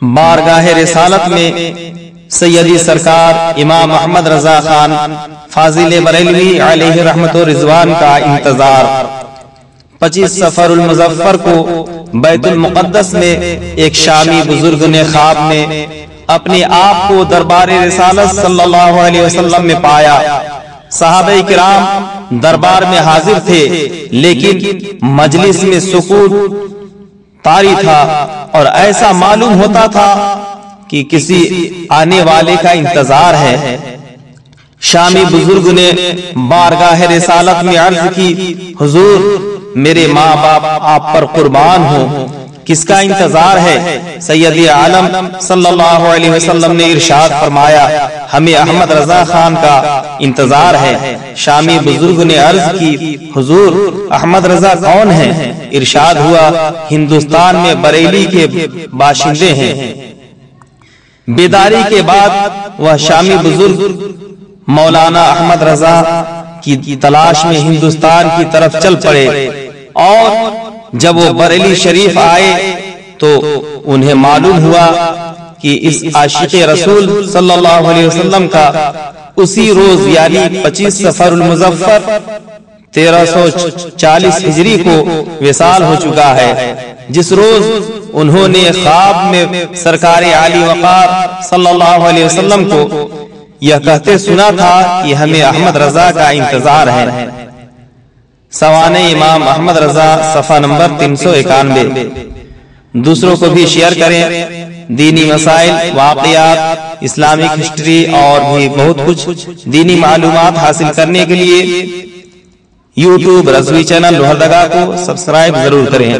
بارگاہ رسالت میں سیدی سرکار امام احمد رضا خان فاضل بریلوی علیہ رحمت و رضوان کا انتظار 25 سفر المظفر کو بیت المقدس میں ایک شامی بزرگ نے خواب میں اپنے آپ کو دربار رسالت صلی اللہ علیہ وسلم میں پایا۔ صحابہ کرام دربار میں حاضر تھے، لیکن مجلس میں سکوت طاری تھا اور ایسا معلوم ہوتا تھا کہ کسی آنے والے کا انتظار ہے۔ شامی بزرگ نے بارگاہ رسالت میں عرض کی، حضور میرے ماں باپ آپ پر قربان ہوں، کس کا انتظار ہے؟ سید عالم صلی اللہ علیہ وسلم نے ارشاد فرمایا، ہمیں احمد رضا خان کا انتظار ہے۔ شامی بزرگ نے عرض کی، حضور احمد رضا کون ہیں؟ ارشاد ہوا، ہندوستان میں بریلی کے باشندے ہیں۔ بیداری کے بعد وہ شامی بزرگ مولانا احمد رضا کی تلاش میں ہندوستان کی طرف چل پڑے، اور جب وہ بریلی شریف آئے تو انہیں معلوم ہوا کہ اس عاشق رسول صلی اللہ علیہ وسلم کا اسی روز یعنی 25 سفر المظفر 1340 ہجری کو وصال ہو چکا ہے، جس روز انہوں نے خواب میں سرکار عالی وقار صلی اللہ علیہ وسلم کو یہ کہتے سنا تھا کہ ہمیں احمد رضا کا انتظار ہے۔ سوانح امام احمد رضا صفحہ نمبر 391۔ دوسروں کو بھی شیئر کریں۔ دینی مسائل، واقعات، اسلامک ہسٹری اور بھی بہت کچھ دینی معلومات حاصل کرنے کے لیے یوٹیوب رضوی چینل لوہردگا کو سبسکرائب ضرور کریں۔